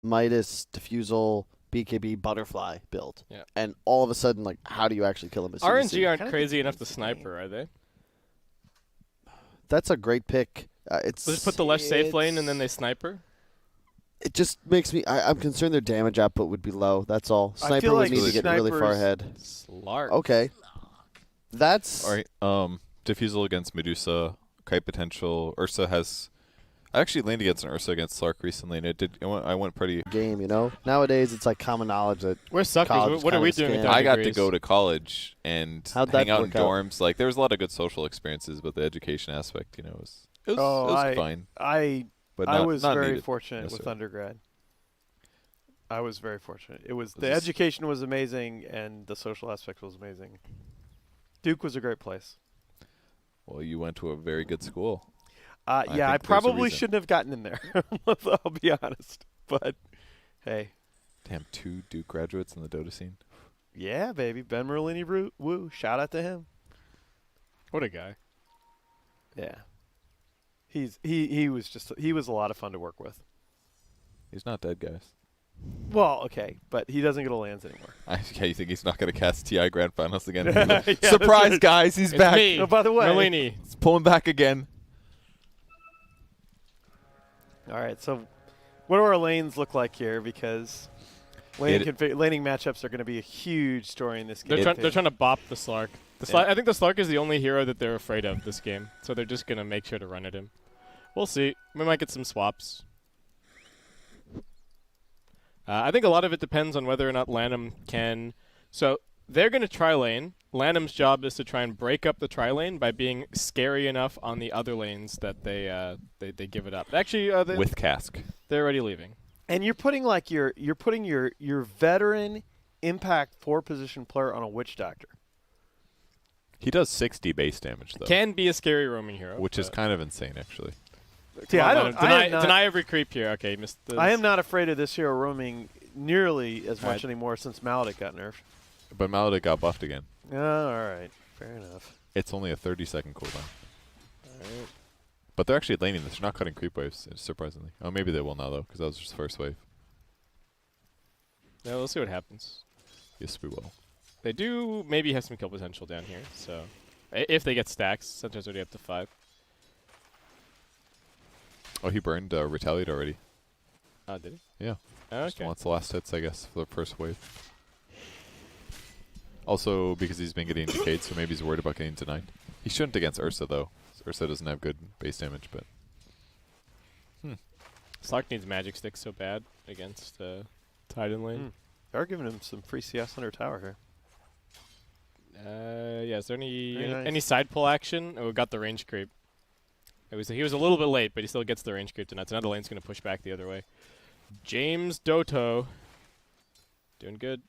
Midas, Diffusal, BKB, Butterfly build. Yeah. And all of a sudden, like, how do you actually kill him as CDC? RNG aren't crazy enough to sniper, are they? That's a great pick. Let's just put the left safe lane and then they sniper? It just makes me... I'm concerned their damage output would be low. That's all. Sniper would like need to get really far ahead. Slark. Okay. That's... All right. Diffusal against Medusa, Kite Potential. Ursa has... I actually leaned against an Ursa against Slark recently, and I went pretty... game, you know? Nowadays, it's like common knowledge that... We're suckers. What are we doing with our I got to degrees? go to college and How'd hang that out in work out? dorms. Like, there was a lot of good social experiences, but the education aspect, you know, it was fine. I But was not very needed, fortunate with necessarily. undergrad. I was very fortunate. It was Was the this- education was amazing and the social aspect was amazing. Duke was a great place. Well, you went to a very good school. Yeah, think I there's a probably reason. shouldn't have gotten in there. I'll be honest. But hey, Damn, 2 Duke graduates in the Dota scene. yeah, baby, Ben Merlini, woo! Shout out to him. What a guy. Yeah, he was a lot of fun to work with. He's not dead, guys. Well, okay, but he doesn't get a lands anymore. You think he's not going to cast TI Grand Finals again? Yeah, Surprise, that's guys! He's It's back. me. Oh, by the way, Merlini. He's pulling back again. all right. So, what do our lanes look like here? Because laning matchups are going to be a huge story in this game. They're trying to bop the Slark. I think the Slark is the only hero that they're afraid of this game, so they're just going to make sure to run at him. We'll see. We might get some swaps. I think a lot of it depends on whether or not Lanham can... So they're going to tri-lane. Lanham's job is to try and break up the tri-lane by being scary enough on the other lanes that they give it up. Actually, With Cask. they're already leaving. And you're putting like your veteran impact 4 position player on a Witch Doctor. He does 60 base damage, though. Can be a scary roaming hero. Which is kind of insane, actually. See, Come I on, don't Lanham. Deny every creep here. Okay, you missed this. I am not afraid of this hero roaming nearly as much Right. anymore since Maledict got nerfed. But Maledict got buffed again. All right, fair enough. It's only a 30-second cooldown. All right. But they're actually laning this. They're not cutting creep waves, surprisingly. Oh, maybe they will now, though, because that was just the first wave. Yeah, let's see what happens. Yes, we will. They do maybe have some kill potential down here, so if they get stacks, sometimes already up to 5. Oh, he burned Retaliate already. Oh, did he? Yeah. Just Okay. wants the last hits, I guess, for the first wave. Also, because he's been getting decayed, so maybe he's worried about getting denied. He shouldn't against Ursa, though. Ursa doesn't have good base damage, but... Slark needs magic sticks so bad against Titan lane. They're giving him some free CS under tower here. Yeah, is there any Very nice. any side pull action? Oh, we got the range creep. He was a little bit late, but he still gets the range creep tonight. So now the lane's going to push back the other way. James Doto. Doing good.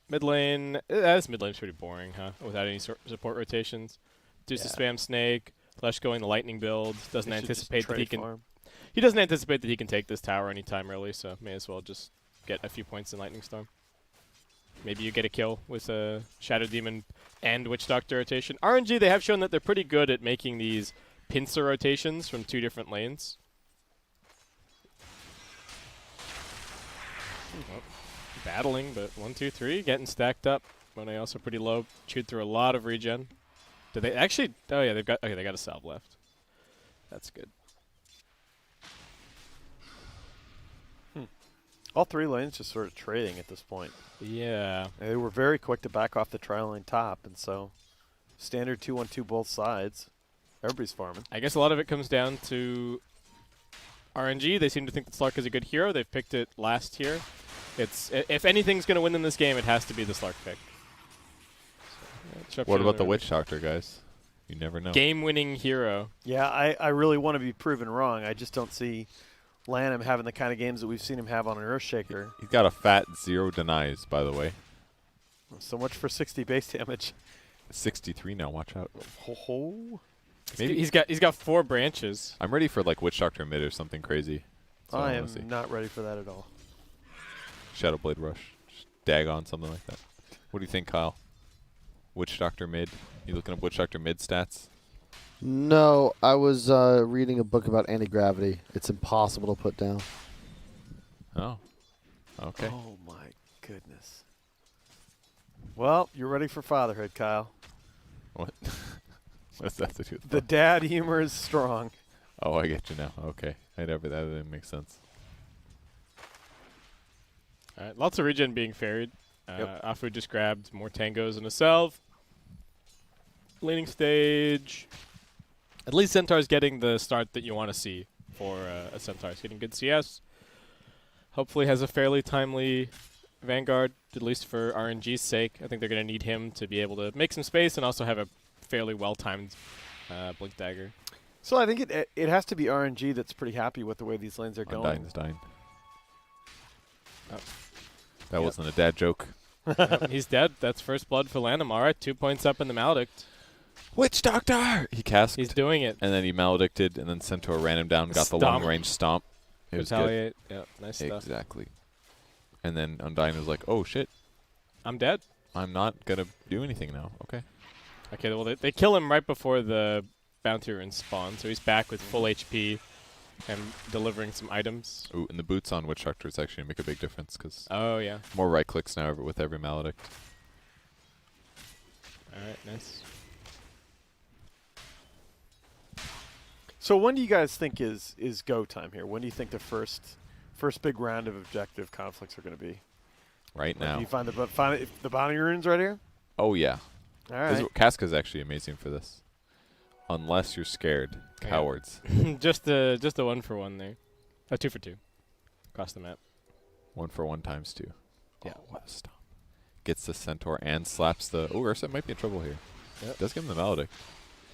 Mid lane. This mid lane's pretty boring, huh? Without any support rotations. Deuce to spam Snake. Flesh going the lightning build. Doesn't They should just anticipate that he trade can... farm. He doesn't anticipate that he can take this tower anytime early, so may as well just get a few points in Lightning Storm. Maybe you get a kill with a Shadow Demon and Witch Doctor rotation. RNG, they have shown that they're pretty good at making these pincer rotations from 2 different lanes. Oh, battling, but 1, 2, 3, getting stacked up. Monet also pretty low. Chewed through a lot of regen. Did they actually? Oh yeah, they got a salve left. That's good. All 3 lanes just sort of trading at this point. Yeah. They were very quick to back off the tri-lane top, and so standard 2-1-2 both sides. Everybody's farming. I guess a lot of it comes down to RNG. They seem to think that Slark is a good hero. They've picked it last here. If anything's going to win them this game, it has to be the Slark pick. So, What about the Witch Doctor, guys? You never know. Game-winning hero. Yeah, I really want to be proven wrong. I just don't see Lanham having the kind of games that we've seen him have on an Earthshaker. He's got a fat 0 denies, by the way. So much for 60 base damage. 63 now, watch out. Ho ho. Maybe He's got 4 branches. I'm ready for like Witch Doctor mid or something crazy. That's what I I am wanna see. not ready for that at all. Shadow Blade Rush. Just Dagon, something like that. What do you think, Kyle? Witch Doctor mid? You looking up Witch Doctor mid stats? No, I was reading a book about anti-gravity. It's impossible to put down. Oh. Okay. Oh, my goodness. Well, you're ready for fatherhood, Kyle. What? What's that to do with The dad humor is strong. Oh, I get you now. Okay. That didn't make sense. All right, lots of regen being ferried. Yep. Afu just grabbed more tangos and a salve. Laning stage. At least Centaur's getting the start that you want to see for a Centaur. He's getting good CS. Hopefully has a fairly timely Vanguard, at least for RNG's sake. I think they're going to need him to be able to make some space and also have a fairly well-timed Blink Dagger. So I think it has to be RNG that's pretty happy with the way these lanes are going. Undying's dying. Oh. That wasn't a dad joke. Yep, he's dead. That's first blood for Lanham. All right, 2 points up in the Maledict. Witch Doctor! He cast, He's doing it. and then he maledicted, and then Centaur ran him down, got the Stomp. long-range stomp. It was good. Retaliate. Yeah, nice stuff. Exactly. And then Undying was like, oh, shit. I'm dead. I'm not going to do anything now. Okay. Okay, well, they kill him right before the bounty runes spawn, so he's back with full HP and delivering some items. Ooh, and the boots on Witch Doctor is actually make a big difference because Oh, yeah. more right clicks now with every maledict. All right, nice. So when do you guys think is go time here? When do you think the first big round of objective conflicts are going to be? Right Like, now. do you find the bounty runes right here? Oh, yeah. All right. Casca's actually amazing for this. Unless you're scared. Yeah. Cowards. just a 1-for-1 there. 2 for 2. Across the map. 1 for 1 times 2. Yeah. Oh, what a stomp. Gets the Centaur and slaps the... Oh, Ursa might be in trouble here. Yep. Does give him the maledict.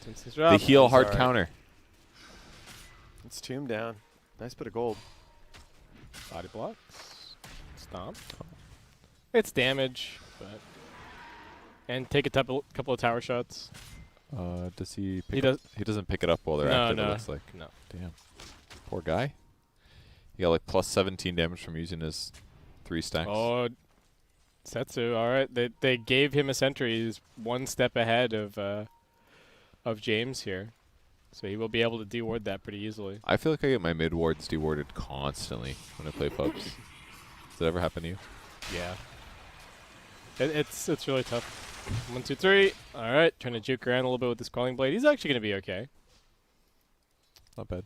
Since he's The dropped. heal That's hard all right. counter. It's tomb down. Nice bit of gold. Body blocks. Stomp. It's damage, but... And take a couple of tower shots. Does he pick He up? does. He doesn't pick it up while they're No, active, no. it looks like. No. Damn. Poor guy. He got like plus 17 damage from using his 3 stacks. Oh, Setsu. All right. They gave him a sentry. He's 1 step ahead of James here. So he will be able to deward that pretty easily. I feel like I get my mid wards dewarded constantly when I play pubs. Does that ever happen to you? Yeah. It's really tough. 1, 2, 3. All right. Trying to juke around a little bit with this Calling Blade. He's actually going to be okay. Not bad.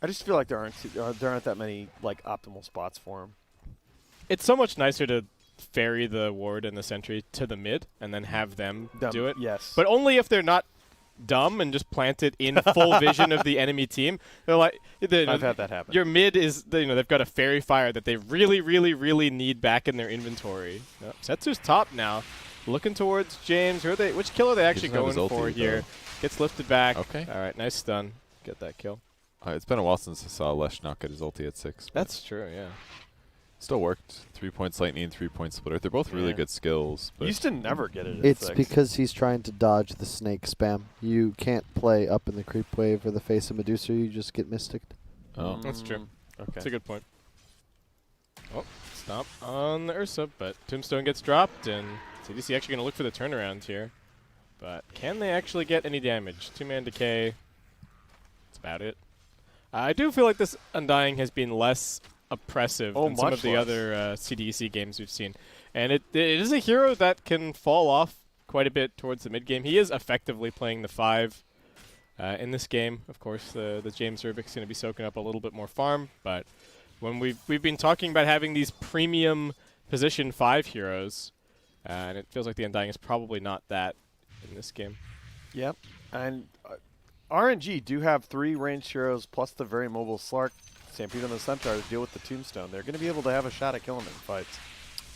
I just feel like there aren't that many like optimal spots for him. It's so much nicer to ferry the ward and the sentry to the mid and then have them do it. Yes. But only if they're not dumb and just plant it in full vision of the enemy team. They're like, I've had that happen. your mid is, they've got a fairy fire that they really, really, really need back in their inventory. Yep. Setsu's top now, looking towards James. Which kill are they actually doesn't have going his for ulti, here? though. Gets lifted back. Okay. All right, nice stun. Get that kill. It's been a while since I saw Lesh not get his ulti at 6. but That's true, yeah. still worked. 3 points lightning, 3 points splitter. They're both really Yeah. good skills. But Used to never get it. At It's 6. because he's trying to dodge the snake spam. You can't play up in the creep wave or the face of Medusa. You just get mysticked. oh, That's true. Okay. That's a good point. Oh, stomp on the Ursa, but Tombstone gets dropped, and CDC actually going to look for the turnaround here. But can they actually get any damage? 2-man decay. That's about it. I do feel like this Undying has been less oppressive than some much of the less. other CDEC games we've seen. And it is a hero that can fall off quite a bit towards the mid-game. He is effectively playing the 5 in this game. Of course, the James Rubik's going to be soaking up a little bit more farm, but when we've been talking about having these premium position 5 heroes, and it feels like the Undying is probably not that in this game. Yep. And RNG do have 3 ranged heroes plus the very mobile Slark, Stampede on the Centaur to deal with the Tombstone. They're going to be able to have a shot at killing them in fights.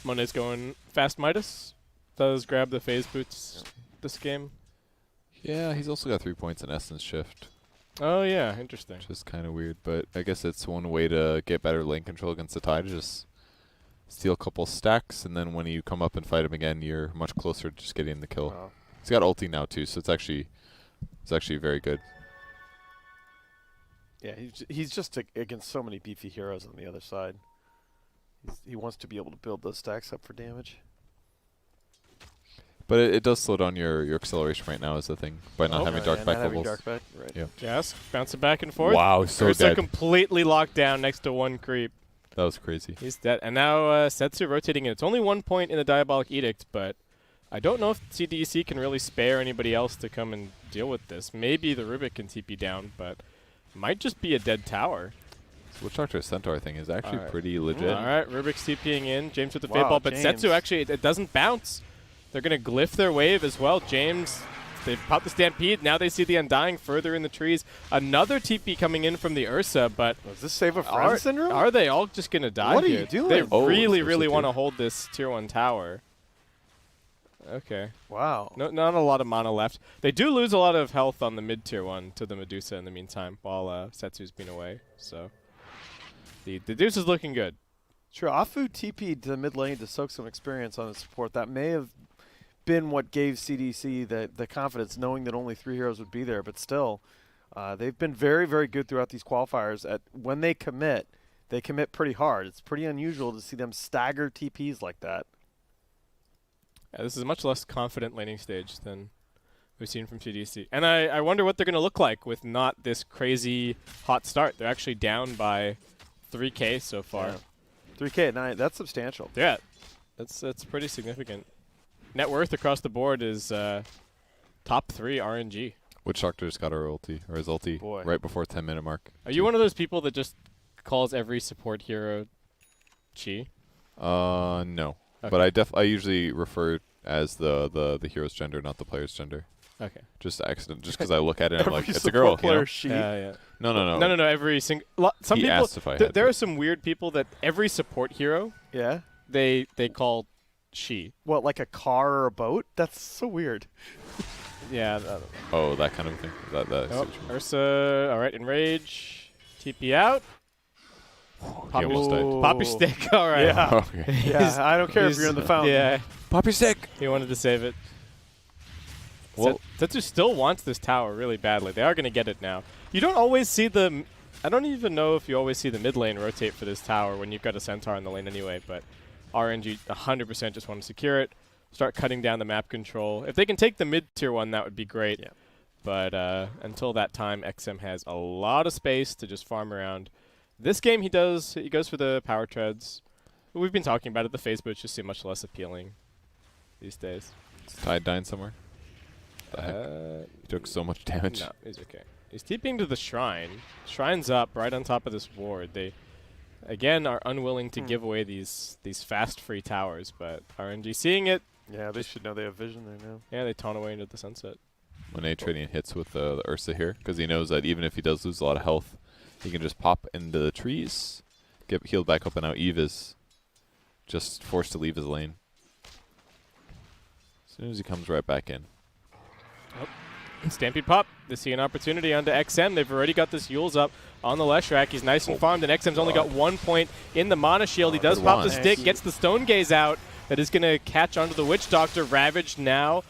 Monet's going fast Midas. Does grab the phase boots this game. yeah, he's also got 3 points in Essence Shift, Oh, yeah. Interesting. which is kind of weird. But I guess it's one way to get better lane control against the Tide. Just steal a couple stacks, and then when you come up and fight him again, you're much closer to just getting the kill. Wow. He's got ulti now too, so it's actually very good. Yeah, he's just against so many beefy heroes on the other side. He wants to be able to build those stacks up for damage. But it does slow down your acceleration right now is the thing by not having dark not back having bubbles. dark back, right. Yeah. Yes, bouncing back and forth. Wow, so Ursa dead. completely locked down next to 1 creep. That was crazy. He's dead. And now Setsu rotating in. It's only 1 point in the Diabolic Edict, but I don't know if CDEC can really spare anybody else to come and deal with this. Maybe the Rubik can TP down, but might just be a dead tower. This Witch Doctor Centaur thing is actually Alright. pretty legit. All right, Rubik's TPing in. James with the Wow, Fade Ball, but James. Setsu actually, it doesn't bounce. They're going to glyph their wave as well. James, they've popped the Stampede. Now they see the Undying further in the trees. Another TP coming in from the Ursa, but Was this save a friend syndrome? are they all just going to die What are here? you doing? They Oh, really, it's really Ursa want to too. hold this Tier 1 tower. Okay. Wow. No, not a lot of mana left. They do lose a lot of health on the mid Tier 1 to the Medusa in the meantime, while Setsu's been away. So the Deuce is looking good. Sure, Afu TP'd to the mid lane to soak some experience on his support. That may have been what gave CDC the confidence, knowing that only 3 heroes would be there. But still, they've been very, very good throughout these qualifiers. When they commit pretty hard. It's pretty unusual to see them stagger TPs like that. Yeah, this is a much less confident laning stage than we've seen from CDC. And I wonder what they're going to look like with not this crazy hot start. They're actually down by 3K so far. Yeah. 3K at 9, that's substantial. Yeah, that's pretty significant. Net worth across the board is top 3 RNG. Witch Doctor just got her ulti, or his ulti, Boy. right before 10-minute mark. Are you one of those people that just calls every support hero Chi? No. Okay. But I usually refer as the hero's gender, not the player's gender. Okay. Just accident, just because I look at it and I'm like, Every it's a girl. support You know? player she. Yeah. No. No. Every single. Some He people. asked if I had There to. are some weird people that every support hero Yeah. they call she. What, like a car or a boat? That's so weird. Yeah. Oh, that kind of thing. That Oh, Ursa. All right, enrage. TP out. He almost died. Ooh. Pop your stick. All right. Yeah. Okay. Yeah, I don't care if you're in the fountain. Yeah. Pop your stick. He wanted to save it. Well- Setsu still wants this tower really badly. They are going to get it now. You don't always see the... I don't even know if you always see the mid lane rotate for this tower when you've got a Centaur in the lane anyway, but RNG 100% just want to secure it, start cutting down the map control. If they can take the mid tier 1, that would be great. Yeah. But until that time, XM has a lot of space to just farm around. This game, he goes for the power treads. We've been talking about it. The phase boots just seem much less appealing these days. Is Tide dying somewhere? The heck? He took so much damage. No, he's okay. He's TPing to the shrine. Shrine's up right on top of this ward. They, again, are unwilling to give away these fast free towers, but RNG seeing it, Yeah, they should know they have vision there now. yeah, they taunt away into the sunset. When A-Trading hits with the Ursa here, because he knows that even if he does lose a lot of health, he can just pop into the trees, get healed back up, and now Eve is just forced to leave his lane. As soon as he comes right back in. Stampede pop. They see an opportunity onto XM. They've already got this Yules up on the Leshrac. He's nice and farmed, and XM's only got 1 point in the mana shield. He does good pop the one. stick, gets the Stone Gaze out. That is going to catch onto the Witch Doctor. Ravaged now.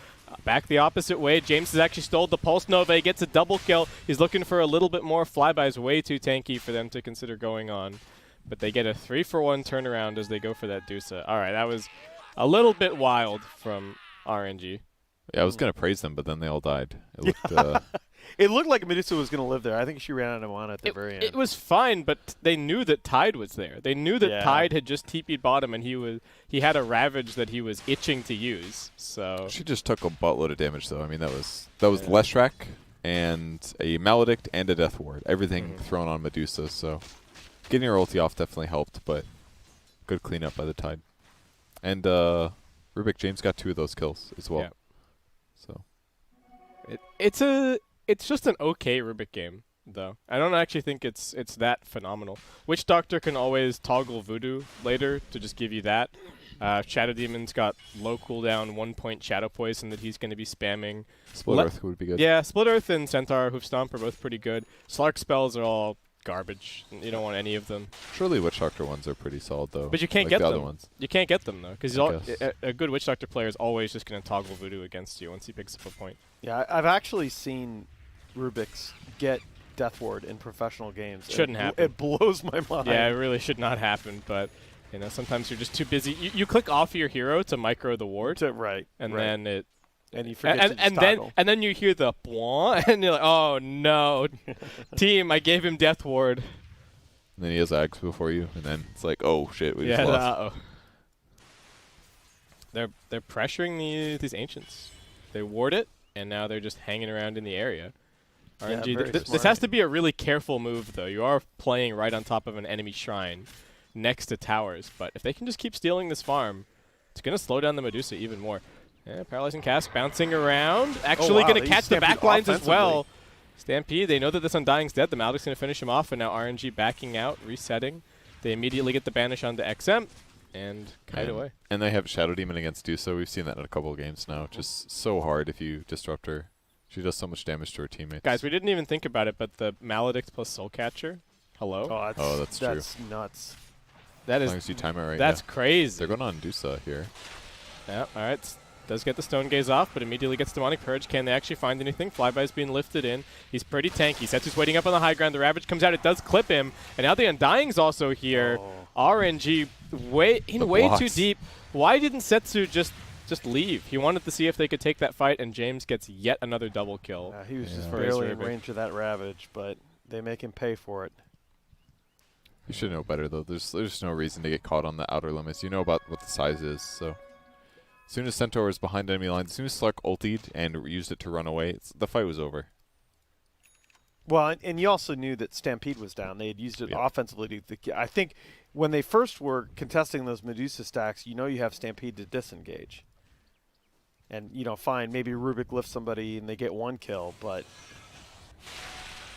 Back the opposite way. James has actually stole the Pulse Nova. He gets a double kill. He's looking for a little bit more. Flyby's way too tanky for them to consider going on. But they get a 3-for-1 turnaround as they go for that Dusa. All right, that was a little bit wild from RNG. Yeah, I was going to praise them, but then they all died. It looked, It looked like Medusa was going to live there. I think she ran out of mana at the very end. It was fine, but they knew that Tide was there. They knew that Yeah. Tide had just TP'd bottom, and he had a Ravage that he was itching to use. So she just took a buttload of damage, though. I mean, that was Leshrac and a Maledict and a Death Ward. Everything thrown on Medusa, so getting her ulti off definitely helped, but good cleanup by the Tide. And Rubik James got 2 of those kills as well. Yeah. So it's just an okay Rubik game, though. I don't actually think it's that phenomenal. Witch Doctor can always toggle Voodoo later to just give you that. Shadow Demon's got low cooldown 1 point Shadow Poison that he's going to be spamming. Split Earth would be good. Yeah, Split Earth and Centaur Hoof Stomp are both pretty good. Slark spells are all garbage. You don't want any of them. Surely Witch Doctor ones are pretty solid, though. But you can't like get the them. other ones. You can't get them, though, because I guess. a good Witch Doctor player is always just going to toggle Voodoo against you once he picks up a point. Yeah, I've actually seen Rubik's get Death Ward in professional games. Shouldn't happen. It blows my mind. Yeah, it really should not happen, but sometimes you're just too busy. You click off your hero to micro the ward, Right. and right. then it And you forget and then you hear the blah, and you're like, oh no, team, I gave him Death Ward. And then he has Ags before you, and then it's like, oh shit, we just Yeah, lost. They're pressuring these Ancients. They ward it, and now they're just hanging around in the area. Yeah, RNG. very This smart. has to be a really careful move, though. You are playing right on top of an enemy shrine next to towers, but if they can just keep stealing this farm, it's going to slow down the Medusa even more. Yeah, Paralyzing Cask bouncing around. Actually wow, going to they catch the Stampede backlines as well. offensively. Stampede, they know that this Undying's dead. The Maledict's going to finish him off, and now RNG backing out, resetting. They immediately get the banish onto XM and kite away. And they have Shadow Demon against Dusa. We've seen that in a couple of games now. Just so hard if you disrupt her. She does so much damage to her teammates. Guys, we didn't even think about it, but the Maledict plus Soulcatcher, hello? Oh, that's true. That's nuts. That as is long as you time it right. that's yeah. crazy. They're going on Dusa here. Yeah, all right. Does get the Stone Gaze off, but immediately gets Demonic Purge. Can they actually find anything? Flyby's being lifted in. He's pretty tanky. Setsu's waiting up on the high ground. The Ravage comes out. It does clip him. And now the Undying's also here. RNG way too blocks. deep. Why didn't Setsu just leave? He wanted to see if they could take that fight, and James gets yet another double kill. He was just For barely his in Ravage. range of that Ravage, but they make him pay for it. You should know better, though. There's no reason to get caught on the outer limits. You know about what the size is, so... As soon as Centaur is behind enemy lines, as soon as Slark ultied and used it to run away, the fight was over. Well, and you also knew that Stampede was down. They had used it offensively. I think when they first were contesting those Medusa stacks, you know you have Stampede to disengage. And, you know, fine, maybe Rubik lifts somebody and they get one kill, but...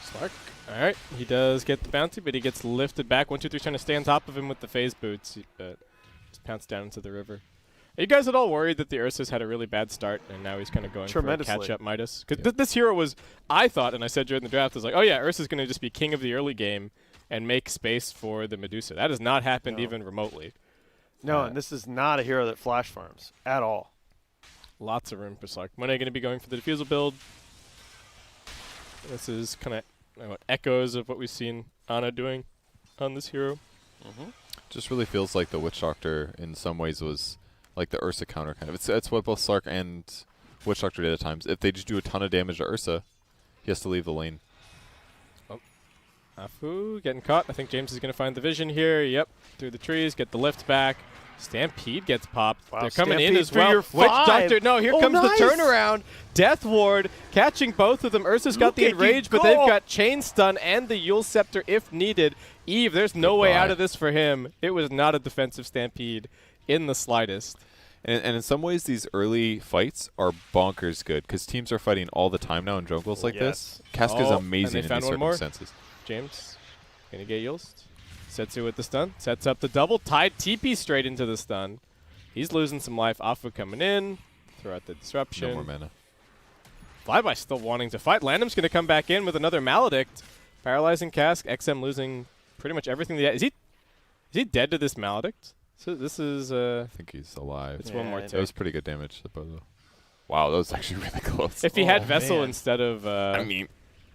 Slark. All right. He does get the bounty, but he gets lifted back. 1, 2, 3 trying to stay on top of him with the phase boots, but just pounced down into the river. Are you guys at all worried that the Ursus had a really bad start and now he's kind of going for a catch-up Midas? Because this hero was, I thought, and I said during the draft, I was like, oh yeah, Ursus is going to just be king of the early game and make space for the Medusa. That has not happened even remotely. No, and this is not a hero that flash farms at all. Lots of room for Slark. When are you going to be going for the Diffusal build? This is kind of echoes of what we've seen Ana doing on this hero. Just really feels like the Witch Doctor in some ways was like the Ursa counter kind of. It's what both Slark and Witch Doctor did at times. If they just do a ton of damage to Ursa, he has to leave the lane. Oh. Afu getting caught. I think James is going to find the vision here. Yep. Through the trees. Get the lift back. Stampede gets popped. Wow, They're coming in Stampede as for well. your Witch 5. Doctor. No, here comes nice. the turnaround. Death Ward catching both of them. Ursa's got the Look at you Enrage, but they've go. got Chain Stun and the Yule Scepter if needed. Eve, there's no way out of this for him. It was not a defensive Stampede in the slightest. And in some ways, these early fights are bonkers good because teams are fighting all the time now in jungles like this. Cask is amazing in these circumstances. James, gonna get Yulst. Setsu with the stun. Sets up the double. Tied TP straight into the stun. He's losing some life. Afu coming in. Throw out the disruption. No more mana. Flyby still wanting to fight. Landham's gonna come back in with another Maledict. Paralyzing Cask. XM losing pretty much everything. Is he dead to this Maledict? So this is I think he's alive. It's one more That tick. was pretty good damage. Wow, that was actually really close. If he had Vessel man. instead of I mean,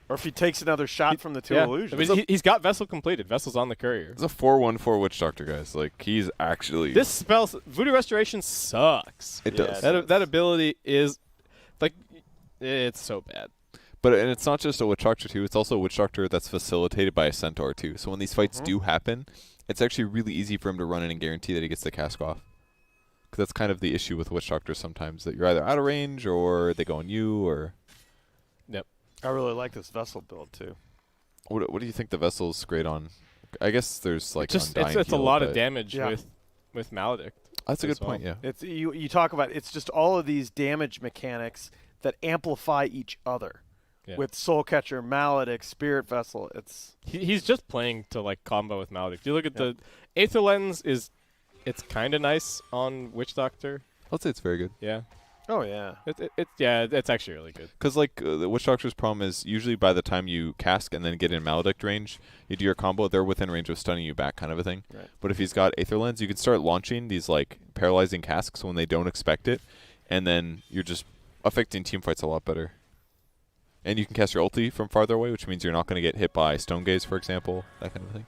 Or if he takes another shot from the two yeah. illusions. I mean, he's got Vessel completed. Vessel's on the courier. it's a 4/1/4 Witch Doctor, guys. Like, he's actually... This spell, Voodoo Restoration sucks. It Yeah, does. That ability is, like, it's so bad. And it's not just a Witch Doctor, too. It's also a Witch Doctor that's facilitated by a Centaur, too. So when these fights do happen, it's actually really easy for him to run in and guarantee that he gets the cask off. Because that's kind of the issue with Witch Doctors sometimes, that you're either out of range or they go on you, or... I really like this Vessel build, too. What do you think the Vessel's great on? I guess there's, like, Undying It's a heal, lot of but damage Yeah. with Maledict. That's a as good point, well. yeah. It's you talk about it's just all of these damage mechanics that amplify each other. Yeah. With Soul Catcher, Maledict, Spirit Vessel, He's just playing to, like, combo with Maledict. You look at the Aether Lens it's kind of nice on Witch Doctor. I'll say it's very good. Yeah. oh yeah. It's actually really good. Because, like, the Witch Doctor's problem is usually by the time you cask and then get in Maledict range, you do your combo, they're within range of stunning you back kind of a thing. Right. But if he's got Aether Lens, you can start launching these, like, paralyzing casks when they don't expect it, and then you're just affecting team fights a lot better. And you can cast your ulti from farther away, which means you're not going to get hit by Stone Gaze, for example, that kind of thing.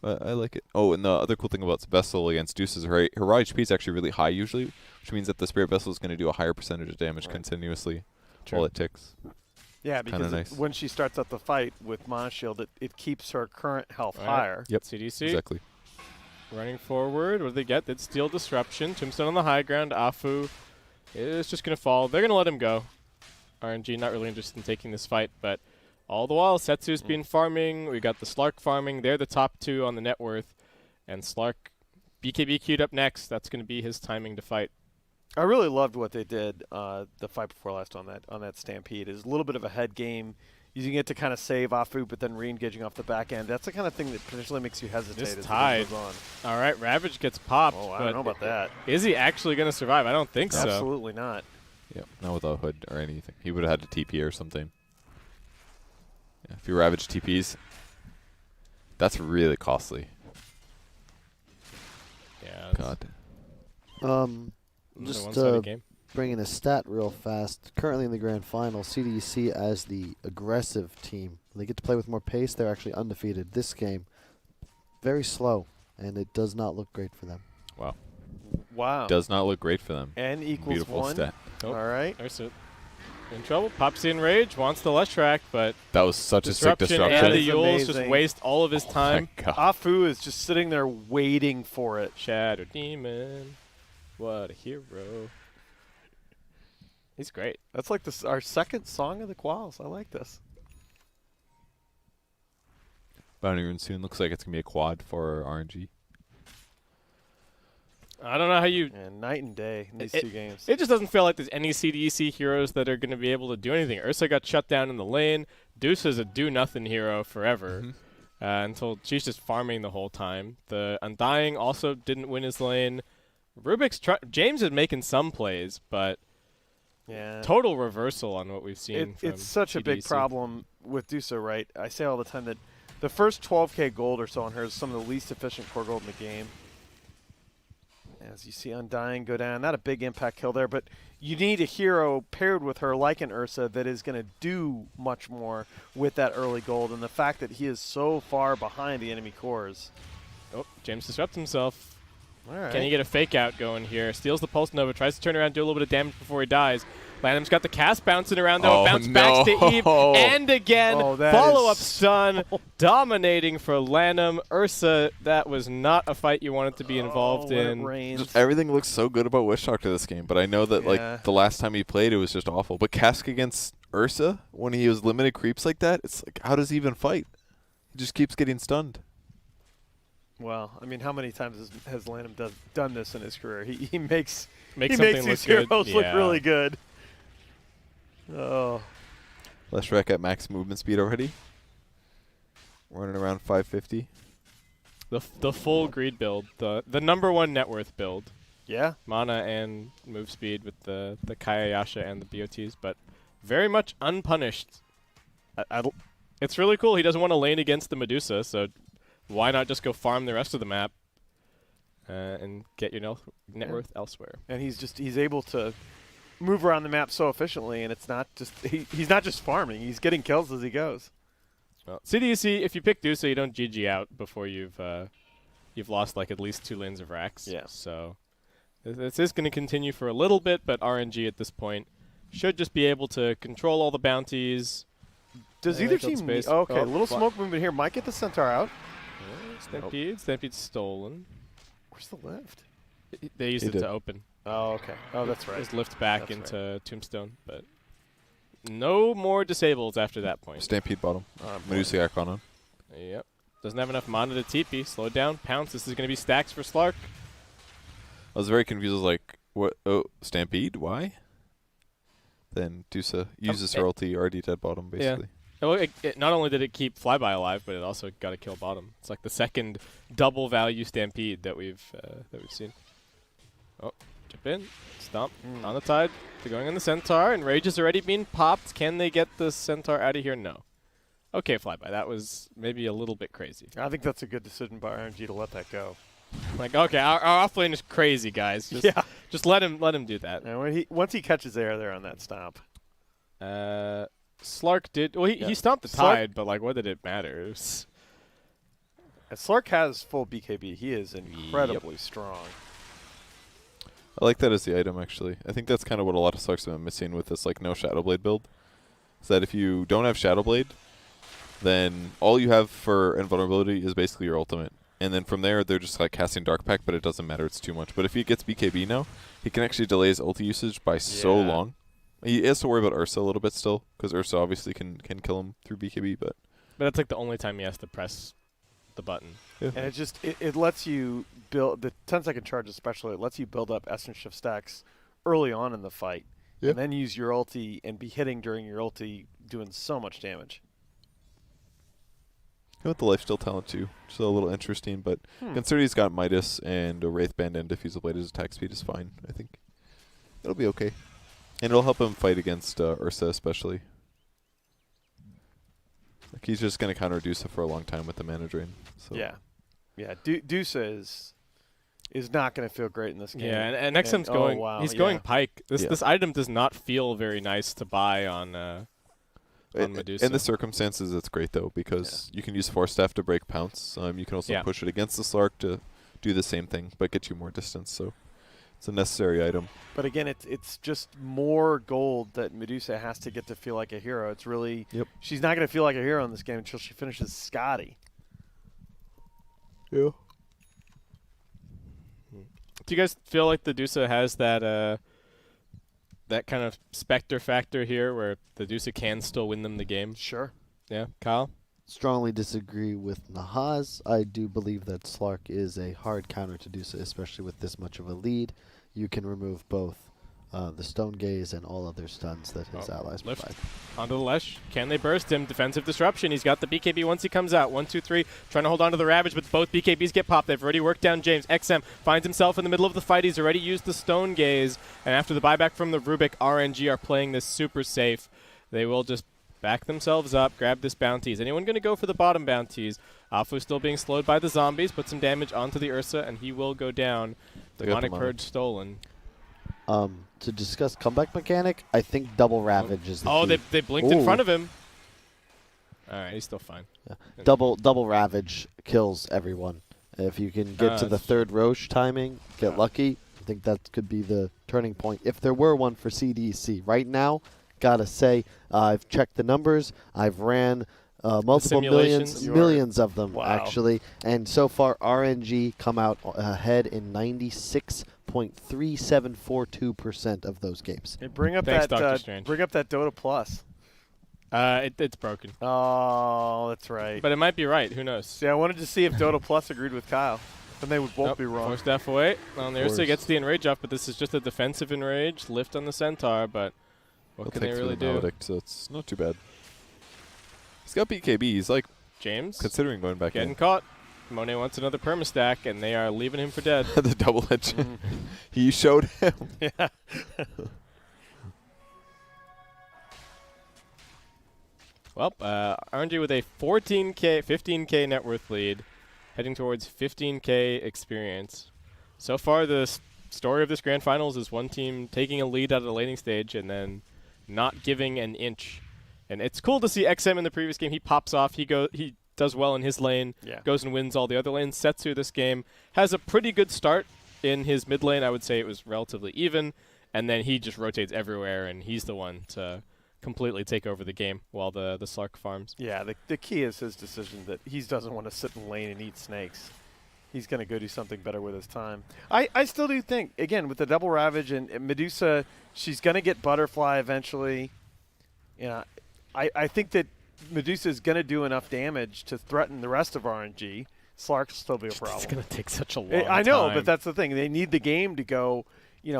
But I like it. Oh, and the other cool thing about Vessel against Deuce is her raw HP is actually really high usually, which means that the Spirit Vessel is going to do a higher percentage of damage continuously while it ticks. Yeah, Kinda because nice. when she starts up the fight with Mana Shield, it keeps her current health higher. Yep. CDC Exactly. running forward. What do they get? Did steal disruption. Tombstone on the high ground. Afu is just going to fall. They're going to let him go. RNG not really interested in taking this fight, but all the while, Setsu's been farming. We got the Slark farming. They're the top 2 on the net worth. And Slark, BKB queued up next. That's going to be his timing to fight. I really loved what they did the fight before last on that Stampede. Is a little bit of a head game, using it to kind of save Afu, but then re-engaging off the back end. That's the kind of thing that potentially makes you hesitate Just as the tied. game goes on. All right, Ravage gets popped. Oh, I but don't know about that. Is he actually going to survive? I don't think so. Absolutely not. Yep. Not without Hood or anything. He would have had to TP or something. Yeah, if you Ravage TPs, that's really costly. Yeah. God. Another Just one-sided game. bringing a stat real fast. Currently in the grand final, CDEC as the aggressive team. They get to play with more pace. They're actually undefeated. This game, very slow, and it does not look great for them. Wow. Wow. Does not look great for them. N equals Beautiful 1. stat. Oh. All right. There's it. In trouble. Popsy in rage. Wants the lush track, but That was such a sick disruption disruption. and the That is Yules just amazing. waste all of his time. Oh my God. Afu is just sitting there waiting for it. Shadow Demon. What a hero. He's great. That's like our second song of the quals. I like this. Bounty Rune soon. Looks like it's going to be a quad for RNG. I don't know how you... And night and day in these It- two games. It just doesn't feel like there's any CDEC heroes that are going to be able to do anything. Ursa got shut down in the lane. Deuce is a do-nothing hero forever until she's just farming the whole time. The Undying also didn't win his lane. Rubik's... James is making some plays, but yeah. total reversal on what we've seen from It's such a big CDEC. problem with Dusa, right? I say all the time that the first 12K gold or so on her is some of the least efficient core gold in the game. As you see Undying go down, not a big impact kill there, but you need a hero paired with her like an Ursa that is going to do much more with that early gold. And the fact that he is so far behind the enemy cores. Oh, James disrupts himself. All right. Can he get a fake out going here? Steals the Pulse Nova, tries to turn around, do a little bit of damage before he dies. Lanham's got the cast bouncing around, though. Oh, Bounce backs to Eve, and again, Oh, that follow-up is stun, dominating for Lanham. Ursa, that was not a fight you wanted to be involved when it in. rains. Just everything looks so good about Wish Doctor this game, but I know that Yeah. like the last time he played, it was just awful. But Cask against Ursa, when he was limited creeps like that, it's like, how does he even fight? He just keeps getting stunned. Well, I mean, how many times has Lanham done this in his career? He makes Make he something makes look these good. heroes look Yeah. really good. Oh, Leshrac at max movement speed already. Running around 550. The full greed build, the number one net worth build. yeah. Mana and move speed with the Kayayasha and the BOTs, but very much unpunished. It's really cool. He doesn't want to lane against the Medusa, so why not just go farm the rest of the map and get your net worth elsewhere? And he's able to move around the map so efficiently, and it's not just he's not just farming; he's getting kills as he goes. Well, CDEC, if you pick Dusa, you don't GG out before you've lost like at least 2 lanes of racks. Yeah. So this is going to continue for a little bit, but RNG at this point should just be able to control all the bounties. Does Yeah, either they killed team? space. Okay, Oh, a little fuck. smoke movement here. Might get the Centaur out. Stampede's stolen. Where's the lift? They used He it did. to open. Oh, okay. Oh, that's right. Just lift back That's into Tombstone, but no more disables after that point. Stampede bottom. Oh, boy. Medusa icon on. Yep. Doesn't have enough mana to TP. Slow down. Pounce. This is going to be stacks for Slark. I was very confused. I was like, what? Oh, Stampede? Why? Then Dusa uses her ulti, already dead bottom, basically. Oh, it not only did it keep Flyby alive, but it also got to kill bottom. It's like the second double value Stampede that we've seen. Oh, jump in, stomp on the tide. They're going on the Centaur, and Rage has already been popped. Can they get the Centaur out of here? No. Okay, Flyby. That was maybe a little bit crazy. I think that's a good decision by RNG to let that go. Like, okay, our offlane is crazy, guys. Just let him do that. And once he catches air there on that stomp. Slark did. Well, he stomped the Slark- tide, but like, what did it matter? It was, And Slark has full BKB. He is incredibly strong. I like that as the item, actually. I think that's kind of what a lot of Slarks have been missing with this, like, no Shadow Blade build. so that if you don't have Shadow Blade, then all you have for invulnerability is basically your ultimate. And then from there, they're just like casting Dark Pact, but it doesn't matter. It's too much. But if he gets BKB now, he can actually delay his ulti usage by so long. He has to worry about Ursa a little bit still, because Ursa obviously can kill him through BKB. But that's like the only time he has to press the button. Yeah. And it lets you build the 10-second charge, especially. It lets you build up Essence Shift stacks early on in the fight, and then use your ulti and be hitting during your ulti, doing so much damage. With the lifesteal talent too, so a little interesting. But considering he's got Midas and a Wraith Band and Diffusal Blade, his attack speed is fine. I think it'll be okay, and it'll help him fight against Ursa especially. Like he's just gonna counter Dusa for a long time with the mana drain. So. Yeah. Dusa is not going to feel great in this game. Yeah, and XM's going. He's going Pike. This item does not feel very nice to buy on Medusa. In the circumstances, it's great though, because you can use Force Staff to break Pounce. You can also push it against the Slark to do the same thing, but get you more distance. So it's a necessary item. But again, it's just more gold that Medusa has to get to feel like a hero. It's really she's not going to feel like a hero in this game until she finishes Scotty. Yeah. Do you guys feel like the Dusa has that that kind of Spectre factor here, where the Dusa can still win them the game? Sure. Yeah, Kyle? Strongly disagree with Nahaz. I do believe that Slark is a hard counter to Dusa, especially with this much of a lead. You can remove both the Stone Gaze and all other stuns that his allies provide. Onto the Lesh. Can they burst him? Defensive disruption. He's got the BKB once he comes out. 1, 2, 3. Trying to hold on to the Ravage, but both BKBs get popped. They've already worked down James. XM finds himself in the middle of the fight. He's already used the Stone Gaze. And after the buyback from the Rubik, RNG are playing this super safe. They will just back themselves up, grab this bounty. Is anyone going to go for the bottom bounties? Afu still being slowed by the zombies. Put some damage onto the Ursa, and he will go down. Demonic Purge stolen. To discuss comeback mechanic, I think double Ravage is the key. They blinked in front of him. All right, he's still fine. Yeah. Double Ravage kills everyone. If you can get to the third Roche timing, get lucky, I think that could be the turning point. If there were one for CDEC. Right now, gotta say, I've checked the numbers. I've ran multiple millions of them, actually. And so far, RNG come out ahead in 96.3742% of those games. Hey, bring up that Dota Plus. It's broken. Oh, that's right. But it might be right. Who knows? Yeah, I wanted to see if Dota Plus agreed with Kyle. Then they would both be wrong. Force Staff away. Well, the Ursa gets the Enrage off, but this is just a defensive Enrage. Lift on the Centaur, but what can they really do? Maledict, so it's not too bad. He's got BKB. He's like James considering going back getting in. caught. Monet wants another permastack, and they are leaving him for dead. The double edge. He showed him. Yeah. Well, RNG with a 15K net worth lead, heading towards 15K experience. So far, the story of this grand finals is one team taking a lead out of the laning stage and then not giving an inch. And it's cool to see XM in the previous game. He pops off. He does well in his lane, goes and wins all the other lanes. Setsu this game has a pretty good start in his mid lane. I would say it was relatively even. And then he just rotates everywhere, and he's the one to completely take over the game while the Slark farms. Yeah, the key is his decision that he doesn't want to sit in lane and eat snakes. He's going to go do something better with his time. I still do think, again, with the double Ravage and Medusa, she's going to get Butterfly eventually. You know, I think that Medusa is going to do enough damage to threaten the rest of RNG. Slark will still be a problem. It's going to take such a long time. I know, but that's the thing. They need the game to go,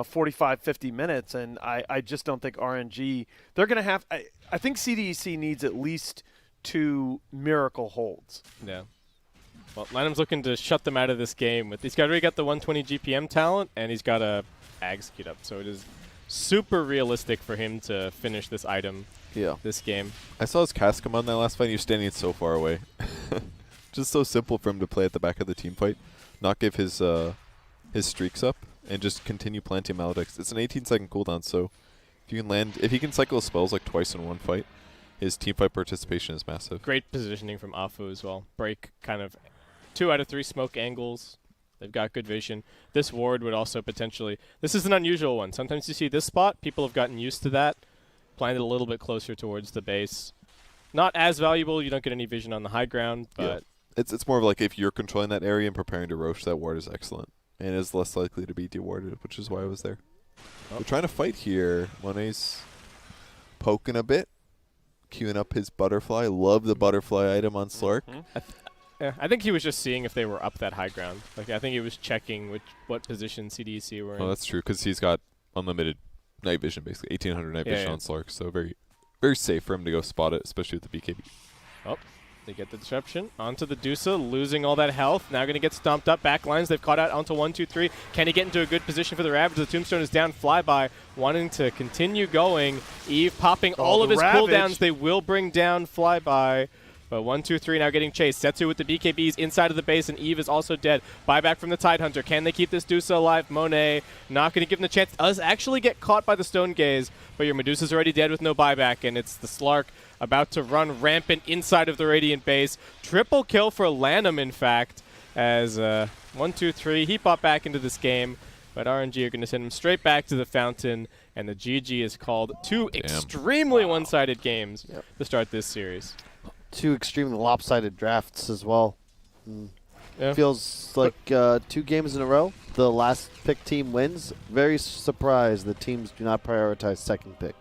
45, 50 minutes, and I just don't think RNG – they're going to have – I think CDEC needs at least 2 miracle holds. Yeah. Well, Lanham's looking to shut them out of this game. He's already got the 120 GPM talent, and he's got a execute up. So it is super realistic for him to finish this item this game. I saw his cast come on that last fight. He was standing so far away. Just so simple for him to play at the back of the team fight, not give his streaks up, and just continue planting Maledicts. It's an 18-second cooldown, so if he can cycle his spells like twice in one fight, his team fight participation is massive. Great positioning from Afu as well. Break kind of 2 out of 3 smoke angles. They've got good vision. This ward would also potentially... This is an unusual one. Sometimes you see this spot. People have gotten used to that. planted a little bit closer towards the base. Not as valuable. You don't get any vision on the high ground, but it's more of like if you're controlling that area and preparing to roach, that ward is excellent and is less likely to be dewarded, which is why I was there. Oh. We're trying to fight here. Monet's poking a bit, queuing up his butterfly. Love the butterfly item on Slark. I think he was just seeing if they were up that high ground. Like I think he was checking what position CDEC were in. Oh, that's true because he's got unlimited night vision, basically 1800 night vision on Slark, so very, very safe for him to go spot it, especially with the BKB. Oh, they get the disruption onto the Dusa, losing all that health. Now going to get stomped up. Back lines, they've caught out onto 1, 2, 3. Can he get into a good position for the Ravage? The Tombstone is down. Flyby wanting to continue going. Eve popping all of his cooldowns. They will bring down Flyby. But 1, 2, 3 now getting chased. Setsu with the BKBs inside of the base, and Eve is also dead. Buyback from the Tidehunter. Can they keep this Dusa alive? Monet not going to give him the chance. Does actually get caught by the Stone Gaze, but your Medusa's already dead with no buyback, and it's the Slark about to run rampant inside of the Radiant base. Triple kill for Lanham, in fact, as 1, 2, 3. He popped back into this game, but RNG are going to send him straight back to the Fountain, and the GG is called. Two extremely one-sided games to start this series. 2 extremely lopsided drafts as well. Feels like 2 games in a row. The last pick team wins. Very surprised the teams do not prioritize second pick.